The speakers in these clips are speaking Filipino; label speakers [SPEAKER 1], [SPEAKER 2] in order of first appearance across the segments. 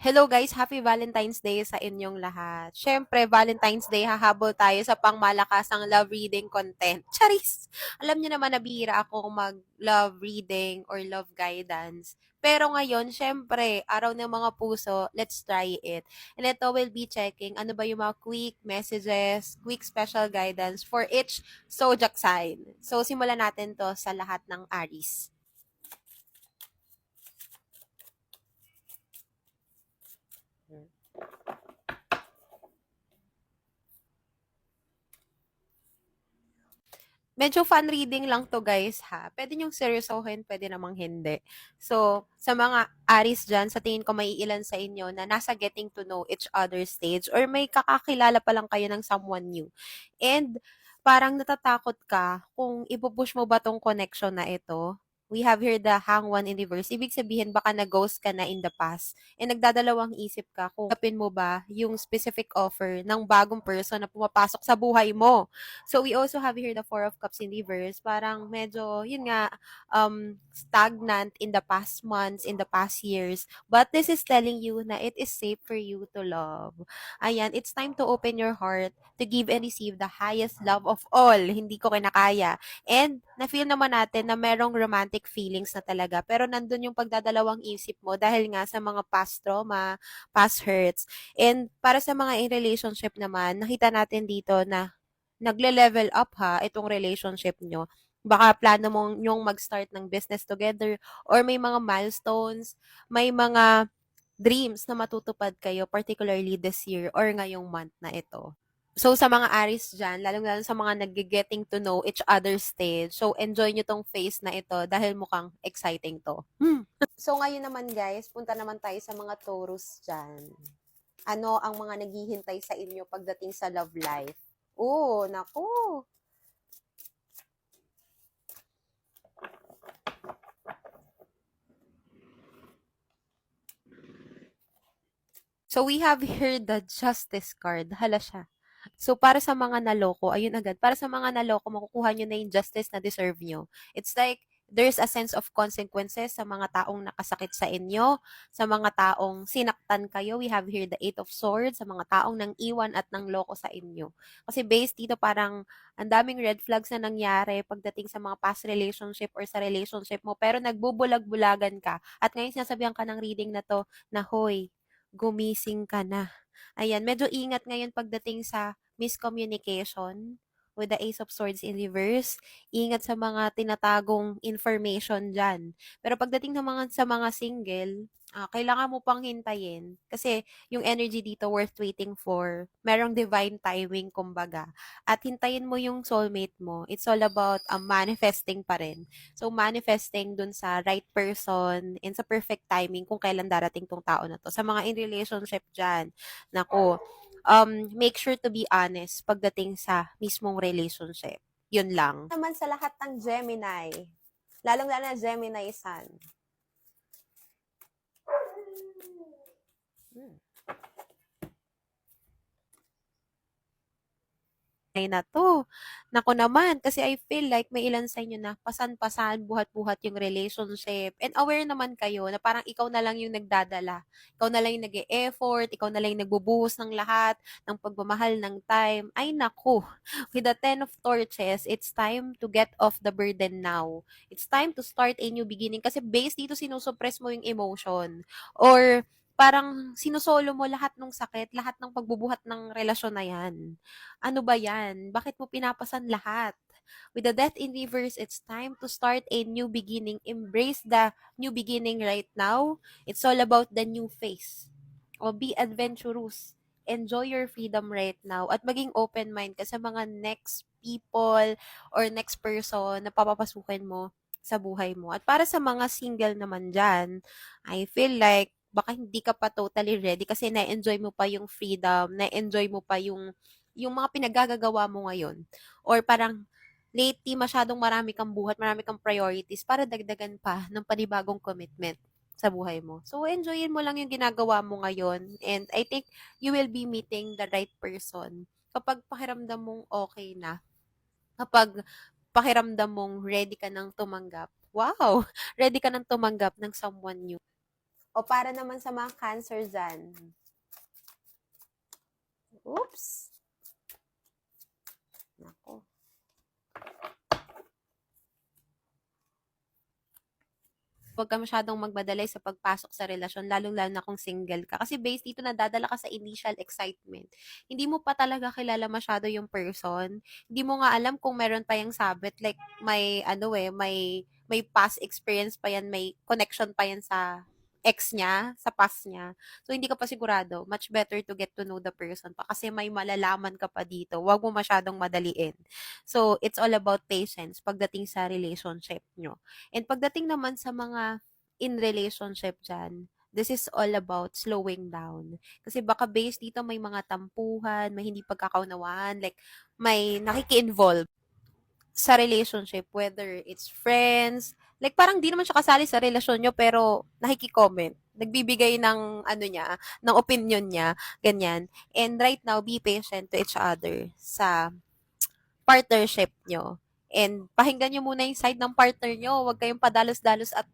[SPEAKER 1] Hello guys, happy Valentine's Day sa inyong lahat. Siyempre, Valentine's Day, hahabol tayo sa pangmalakasang love reading content. Charis! Alam niyo naman na bihira ako mag-love reading or love guidance. Pero ngayon, syempre, araw ng mga puso, let's try it. And ito will be checking ano ba yung mga quick messages, quick special guidance for each zodiac sign. So, simulan natin to sa lahat ng Aries. Medyo fun reading lang 'to guys ha. Puwede niyong seryosohin, puwede namang hindi. So, sa mga Aries diyan, sa tingin ko maiilan sa inyo na nasa getting to know each other stage or may kakakilala pa lang kayo ng someone new. And parang natatakot ka kung ipu-push mo ba 'tong connection na ito. We have here the Hang One in reverse. Ibig sabihin baka na-ghost ka na in the past. And nagdadalawang isip ka kung tanggapin mo ba yung specific offer ng bagong person na pumapasok sa buhay mo. So we also have here the Four of Cups in reverse. Parang medyo, yun nga, stagnant in the past months, in the past years. But this is telling you na it is safe for you to love. Ayan, it's time to open your heart to give and receive the highest love of all. Hindi ko kinakaya. And na-feel naman natin na merong romantic feelings na talaga. Pero nandun yung pagdadalawang isip mo dahil nga sa mga past trauma, past hurts. And para sa mga in relationship naman, nakita natin dito na nagle-level up ha, itong relationship nyo. Baka plano mong yung mag-start ng business together or may mga milestones, may mga dreams na matutupad kayo, particularly this year or ngayong month na ito. So, sa mga Aries dyan, lalong-lalo sa mga nag-getting to know each other stage, so enjoy nyo tong phase na ito dahil mukhang exciting to. So, ngayon naman guys, punta naman tayo sa mga Taurus dyan. Ano ang mga naghihintay sa inyo pagdating sa love life? Oh, naku. So, we have here the Justice card. Hala siya. So, para sa mga naloko, ayun agad, para sa mga naloko, makukuha nyo na yung justice na deserve nyo. It's like, there's a sense of consequences sa mga taong nakasakit sa inyo, sa mga taong sinaktan kayo. We have here the Eight of Swords, sa mga taong nang iwan at nang loko sa inyo. Kasi based dito parang ang daming red flags na nangyari pagdating sa mga past relationship or sa relationship mo, pero nagbubulag-bulagan ka. At ngayon sinasabihan ka ng reading na to na, hoy, gumising ka na. Ayan, medyo ingat ngayon pagdating sa miscommunication with the Ace of Swords in reverse. Ingat sa mga tinatagong information dyan. Pero pagdating sa mga single, kailangan mo pang hintayin. Kasi yung energy dito worth waiting for. Merong divine timing, kumbaga. At hintayin mo yung soulmate mo. It's all about manifesting pa rin. So, manifesting dun sa right person and sa perfect timing kung kailan darating tong tao na to. Sa mga in relationship dyan, nako, make sure to be honest pagdating sa mismong relationship. Yun lang. Naman sa lahat ng Gemini, lalong-lalo na Gemini Sun. Hmm. Na 'to. Naku naman, kasi I feel like may ilan sa inyo na pasan-pasan, buhat-buhat yung relationship and aware naman kayo na parang ikaw na lang yung nagdadala. Ikaw na lang yung nag-e-effort, ikaw na lang yung nagbubuhos ng lahat, ng pagmamahal, ng time. Ay naku, with the Ten of Torches, it's time to get off the burden now. It's time to start a new beginning kasi based dito sinusuppress mo yung emotion or parang sinusolo mo lahat ng sakit, lahat ng pagbubuhat ng relasyon na yan. Ano ba yan? Bakit mo pinapasan lahat? With the death in reverse, it's time to start a new beginning. Embrace the new beginning right now. It's all about the new phase. O be adventurous. Enjoy your freedom right now. At maging open mind ka sa mga next people or next person na papapasukin mo sa buhay mo. At para sa mga single naman dyan, I feel like baka hindi ka pa totally ready kasi na-enjoy mo pa yung freedom, na-enjoy mo pa yung mga pinagagagawa mo ngayon. Or parang lately masyadong marami kang buhat, marami kang priorities para dagdagan pa ng panibagong commitment sa buhay mo. So, enjoyin mo lang yung ginagawa mo ngayon and I think you will be meeting the right person kapag pakiramdam mong okay na. Kapag pakiramdam mong ready ka nang tumanggap. Wow! Ready ka nang tumanggap ng someone new. O para naman sa mga Cancer dyan. Oops. Nako. Huwag ka masyadong magmadali sa pagpasok sa relasyon, lalong-lalo na kung single ka. Kasi based dito, nadadala ka sa initial excitement. Hindi mo pa talaga kilala masyado yung person. Hindi mo nga alam kung meron pa yung sabit. Like, may past experience pa yan, may connection pa yan sa ex niya, sa past niya. So, hindi ka pa sigurado. Much better to get to know the person pa kasi may malalaman ka pa dito. Huwag mo masyadong madaliin. So, it's all about patience pagdating sa relationship nyo. And pagdating naman sa mga in relationship dyan, this is all about slowing down. Kasi baka based dito may mga tampuhan, may hindi pagkakaunawaan, like may nakiki-involve sa relationship, whether it's friends, like parang di naman siya kasali sa relasyon nyo, pero nakiki-comment. Nagbibigay ng, ano niya, ng opinion niya, ganyan. And right now, be patient to each other sa partnership nyo. And pakinggan nyo muna yung side ng partner nyo. Huwag kayong padalos-dalos at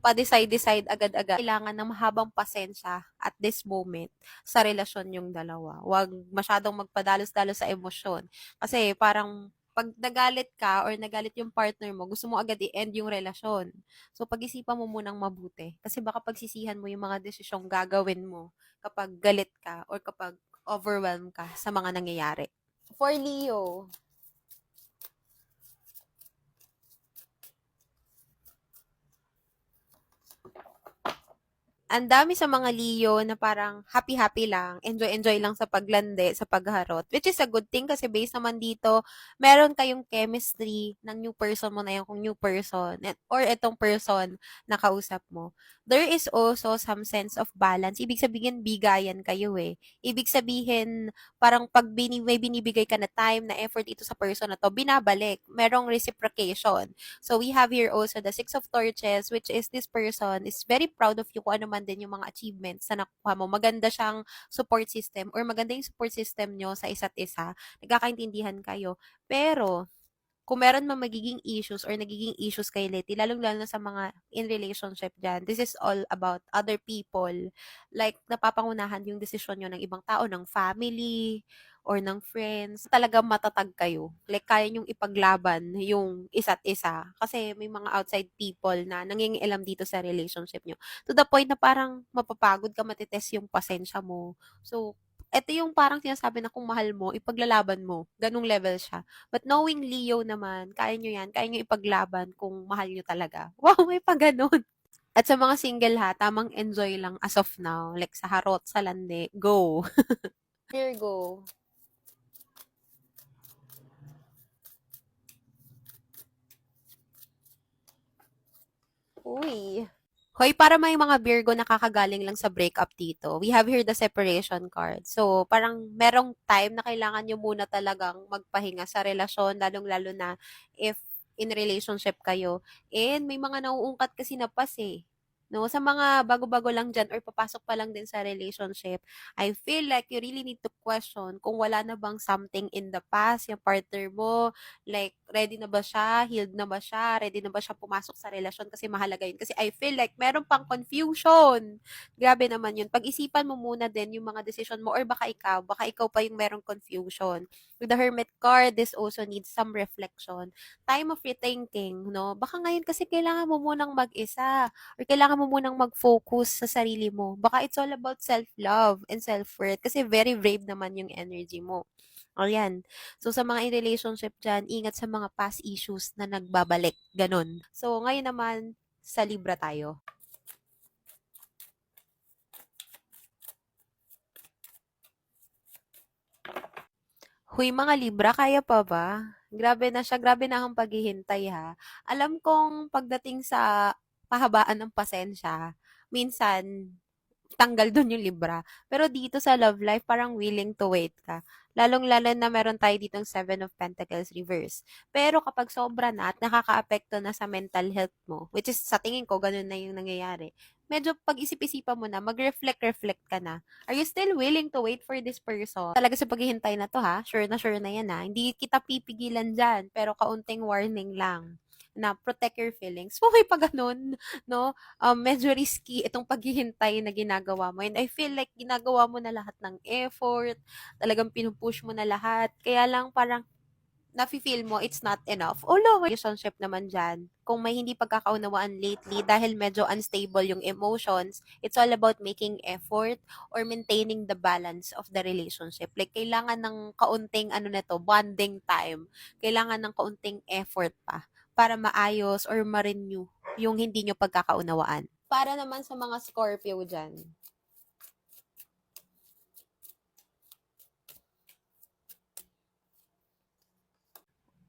[SPEAKER 1] pa-decide-decide agad-agad. Kailangan ng mahabang pasensya at this moment sa relasyon yung dalawa. Huwag masyadong magpadalos-dalos sa emosyon. Kasi parang pag nagalit ka or nagalit yung partner mo, gusto mo agad i-end yung relasyon. So, pag-isipan mo munang mabuti. Kasi baka pagsisihan mo yung mga desisyong gagawin mo kapag galit ka or kapag overwhelmed ka sa mga nangyayari. For Leo, ang dami sa mga Leo na parang happy-happy lang, enjoy-enjoy lang sa paglandi, sa pagharot, which is a good thing kasi based naman dito, meron kayong chemistry ng new person mo na yung kung new person or itong person na kausap mo. There is also some sense of balance. Ibig sabihin, bigayan kayo eh. Ibig sabihin, parang pag may binibigay ka na time, na effort ito sa person na to, binabalik. Merong reciprocation. So, we have here also the Six of Torches, which is this person is very proud of you kung ano man din yung mga achievements na nakuha mo. Maganda siyang support system or maganda yung support system nyo sa isa't isa. Nagkakaintindihan kayo. Pero, kung meron man magiging issues or nagiging issues kay Letty, lalong-lalo na sa mga in relationship dyan, this is all about other people. Like, napapangunahan yung desisyon nyo ng ibang tao, ng family, or ng friends. Talaga matatag kayo. Like, kaya nyong ipaglaban yung isa't isa. Kasi may mga outside people na nangingialam dito sa relationship nyo. To the point na parang mapapagod ka, matitest yung pasensya mo. So, ito yung parang sinasabi na kung mahal mo, ipaglalaban mo. Ganong level siya. But knowing Leo naman, kaya nyo yan, kaya nyo ipaglaban kung mahal nyo talaga. Wow, may pa ganun. At sa mga single ha, tamang enjoy lang as of now. Like sa harot, sa lande, go. Virgo. Uy. Hoy, para may mga Virgo nakakagaling lang sa breakup dito, we have here the separation card. So, parang merong time na kailangan nyo muna talagang magpahinga sa relasyon, lalong-lalo na if in relationship kayo. And may mga nauungkat kasi na pas eh. No, sa mga bago-bago lang dyan or papasok pa lang din sa relationship, I feel like you really need to question kung wala na bang something in the past, yung partner mo, like, ready na ba siya? Healed na ba siya? Ready na ba siya pumasok sa relasyon? Kasi mahalaga yun. Kasi I feel like meron pang confusion. Grabe naman yun. Pag-isipan mo muna din yung mga decision mo or baka ikaw pa yung merong confusion. With the Hermit card, this also needs some reflection. Time of rethinking, no? Baka ngayon kasi kailangan mo munang mag-isa or kailangan mo munang mag-focus sa sarili mo. Baka it's all about self-love and self-worth kasi very brave naman yung energy mo. O yan. So, sa mga in-relationship dyan, ingat sa mga past issues na nagbabalik. Ganon. So, ngayon naman, sa Libra tayo. Huy, mga Libra, kaya pa ba? Grabe na siya, grabe na ang paghihintay ha. Alam kong pagdating sa pahabaan ng pasensya, minsan tanggal dun yung Libra. Pero dito sa love life, parang willing to wait ka. Lalong-lalo na meron tayo ditong Seven of Pentacles reverse. Pero kapag sobra na at nakakaapekto na sa mental health mo, which is sa tingin ko, ganun na yung nangyayari, medyo pag-isip-isipan mo na, mag-reflect ka na. Are you still willing to wait for this person? Talaga sa paghihintay na to ha, sure na yan ha. Hindi kita pipigilan dyan, pero kaunting warning lang na protect your feelings. Buhay pa ganun, no? Medyo risky itong paghihintay na ginagawa mo. And I feel like ginagawa mo na lahat ng effort, talagang pinupush mo na lahat. Kaya lang parang nafi-feel mo it's not enough. Although, may relationship naman dyan, kung may hindi pagkakaunawaan lately dahil medyo unstable yung emotions, it's all about making effort or maintaining the balance of the relationship. Like, kailangan ng kaunting, bonding time. Kailangan ng kaunting effort pa para maayos or ma-renew yung hindi nyo pagkakaunawaan. Para naman sa mga Scorpio dyan,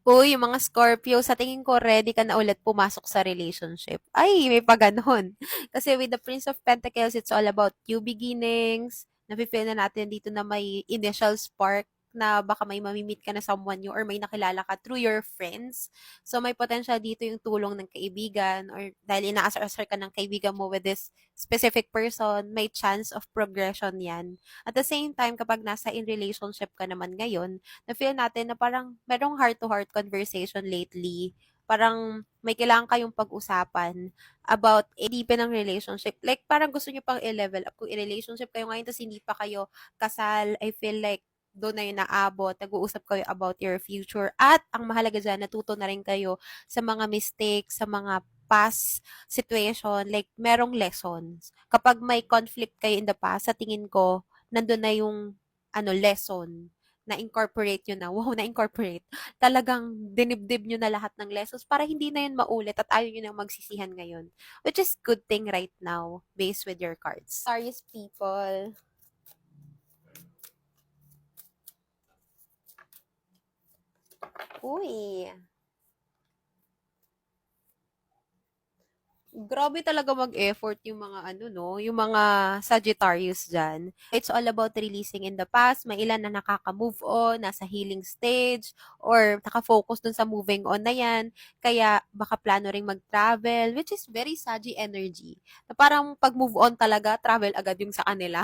[SPEAKER 1] uy, yung mga Scorpio, sa tingin ko ready ka na ulit pumasok sa relationship. Ay, may pa ganun. Kasi with the Prince of Pentacles, it's all about new beginnings. Nafe-feel na natin dito na may initial spark na baka may mamimit ka na someone new or may nakilala ka through your friends. So, may potential dito yung tulong ng kaibigan or dahil inaasar-asar ka ng kaibigan mo with this specific person, may chance of progression yan. At the same time, kapag nasa in relationship ka naman ngayon, na-feel natin na parang merong heart-to-heart conversation lately. Parang may kailangan kayong pag-usapan about deepen ng relationship. Like, parang gusto nyo pang i-level up. Kung i-relationship kayo ngayon, tapos hindi pa kayo kasal, I feel like doon na yun naabot, nag-uusap kayo about your future. At ang mahalaga dyan, natuto na rin kayo sa mga mistakes, sa mga past situation, like merong lessons. Kapag may conflict kayo in the past, sa tingin ko, nandun na yung lesson na-incorporate nyo na, wow, na-incorporate, talagang dinibdib nyo na lahat ng lessons para hindi na yun maulit at ayaw nyo nang magsisihan ngayon. Which is good thing right now, based with your cards. Aries people. Uy, grabe talaga mag-effort yung mga yung mga Sagittarius diyan. It's all about releasing in the past. May ilan na nakaka-move on, nasa healing stage, or naka-focus dun sa moving on na yan. Kaya baka plano ring mag-travel, which is very Sagi energy. Na parang pag-move on talaga, travel agad yung sa kanila.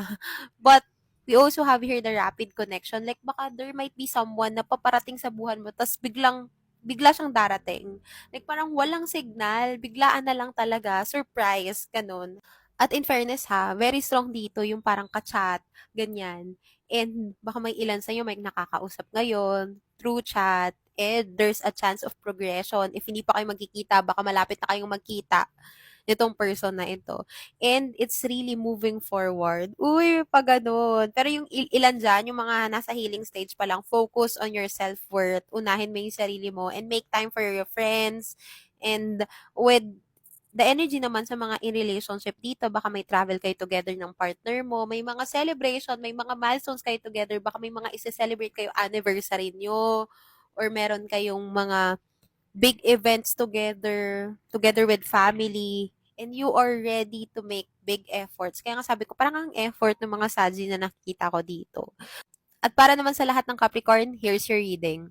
[SPEAKER 1] But we also have here the rapid connection. Like baka there might be someone na paparating sa buhay mo, tas bigla siyang darating. Like, parang walang signal, biglaan na lang talaga, surprise, ganun. At in fairness ha, very strong dito yung parang ka-chat, ganyan. And baka may ilan sa'yo may nakakausap ngayon, through chat, and there's a chance of progression. If hindi pa kayo magkikita, baka malapit na kayong magkita nitong person na ito. And it's really moving forward. Uy, pag ganun. Pero yung ilan dyan, yung mga nasa healing stage pa lang, focus on your self-worth. Unahin mo yung sarili mo and make time for your friends. And with the energy naman sa mga in relationship dito, baka may travel kayo together ng partner mo, may mga celebration, may mga milestones kayo together, baka may mga isi-celebrate kayo anniversary nyo, or meron kayong mga big events together with family, and you are ready to make big efforts. Kaya nga sabi ko, parang ang effort ng mga Saji na nakikita ko dito. At para naman sa lahat ng Capricorn, here's your reading.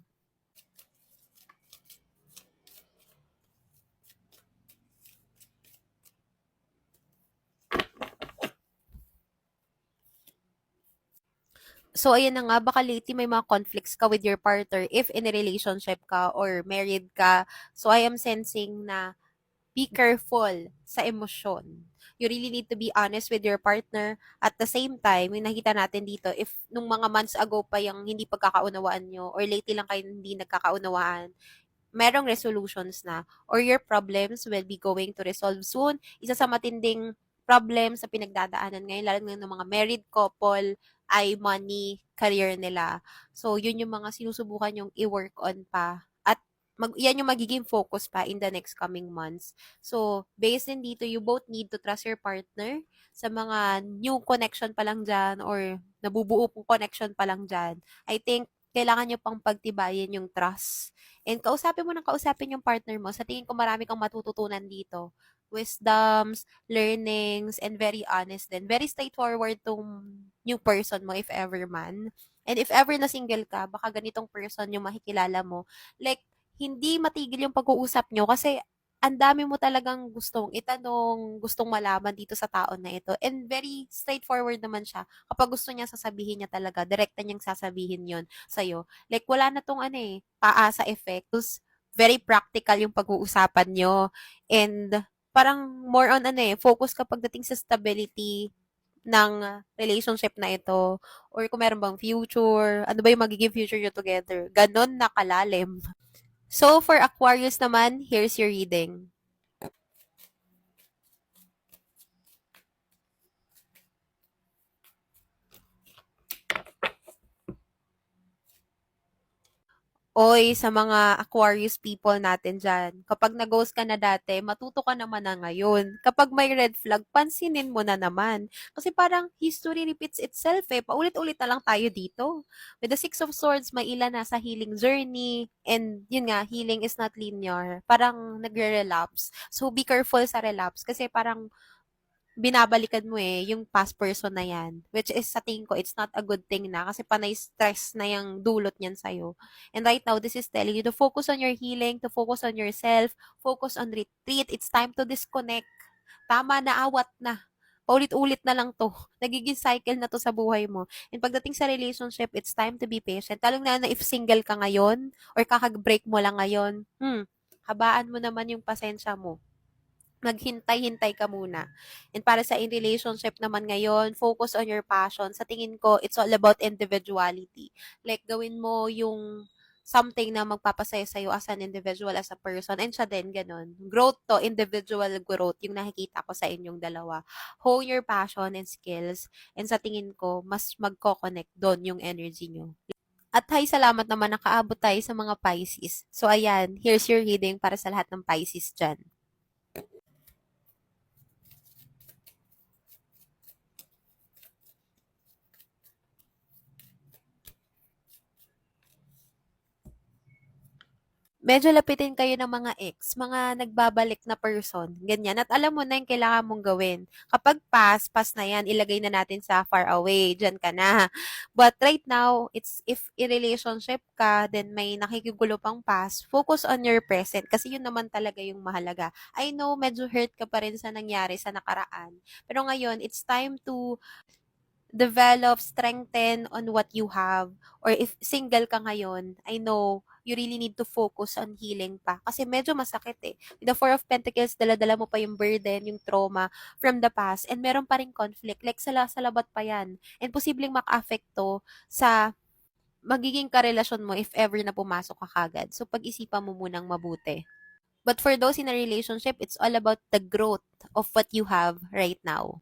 [SPEAKER 1] So, ayan na nga, baka lately may mga conflicts ka with your partner if in a relationship ka or married ka. So, I am sensing na be careful sa emosyon. You really need to be honest with your partner. At the same time, yung nakita natin dito, if nung mga months ago pa yung hindi pagkakaunawaan nyo or lately lang kayo hindi nagkakaunawaan, merong resolutions na or your problems will be going to resolve soon. Isa sa matinding problem sa pinagdadaanan ngayon, lalo ng mga married couple, ay money, career nila. So, yun yung mga sinusubukan yung i-work on pa. At yan yung magiging focus pa in the next coming months. So, based din dito, you both need to trust your partner sa mga new connection pa lang dyan or nabubuo pong connection pa lang dyan. I think, kailangan nyo pang pagtibayin yung trust. And kausapin mo ng kausapin yung partner mo. Sa tingin ko marami kang matututunan dito. Wisdoms, learnings, and very honest din. Very straightforward tong new person mo if ever man. And if ever na single ka, baka ganitong person yung makikilala mo. Like, hindi matigil yung pag-uusap nyo kasi ang dami mo talagang gustong itanong, gustong malaman dito sa taon na ito. And very straightforward naman siya. Kapag gusto niya, sasabihin niya talaga. Direkta niyang sasabihin yon sa'yo. Like, wala na tong paasa effect. very practical yung pag-uusapan nyo. And parang more on focus ka pagdating sa stability ng relationship na ito or kung meron bang future, ano ba yung magiging future nyo together. Ganon na kalalim. So, for Aquarius naman, here's your reading. Oy, sa mga Aquarius people natin dyan, kapag nag-ghost ka na dati, matuto ka naman na ngayon. Kapag may red flag, pansinin mo na naman. Kasi parang history repeats itself eh. Paulit-ulit na lang tayo dito. With the Six of Swords, may ilan na sa healing journey. And yun nga, healing is not linear. Parang nagre-relapse. So be careful sa relapse. Kasi parang binabalikan mo yung past person na yan. Which is, sa tingin ko, it's not a good thing na kasi panay stress na yung dulot niyan sa'yo. And right now, this is telling you to focus on your healing, to focus on yourself, focus on retreat. It's time to disconnect. Tama na, awat na. Paulit-ulit na lang to. Nagiging cycle na to sa buhay mo. And pagdating sa relationship, it's time to be patient. Talong na if single ka ngayon or kakag-break mo lang ngayon, habaan mo naman yung pasensya mo, maghintay-hintay ka muna. And para sa in relationship naman ngayon, focus on your passion. Sa tingin ko, it's all about individuality. Like, gawin mo yung something na magpapasaya sa'yo as an individual, as a person. And siya din, ganun. Growth to, individual growth, yung nakikita ko sa inyong dalawa. Hone your passion and skills. And sa tingin ko, mas magko-connect doon yung energy nyo. At hay, salamat naman nakaabot tayo sa mga Pisces. So, ayan, here's your reading para sa lahat ng Pisces dyan. Medyo lapitin kayo ng mga ex, mga nagbabalik na person, ganyan. At alam mo na yung kailangan mong gawin. Kapag pass na yan, ilagay na natin sa far away, dyan ka na. But right now, it's if in relationship ka, then may nakikigulo pang past, focus on your present kasi yun naman talaga yung mahalaga. I know, medyo hurt ka pa rin sa nangyari sa nakaraan. Pero ngayon, it's time to develop, strengthen on what you have. Or if single ka ngayon, I know you really need to focus on healing pa. Kasi medyo masakit eh. With the Four of Pentacles, dala-dala mo pa yung burden, yung trauma from the past. And meron pa rin conflict. Like sa labat pa yan. And posibleng maka-affect to sa magiging karelasyon mo if ever na pumasok ka kagad. So pag-isipan mo munang mabuti. But for those in a relationship, it's all about the growth of what you have right now.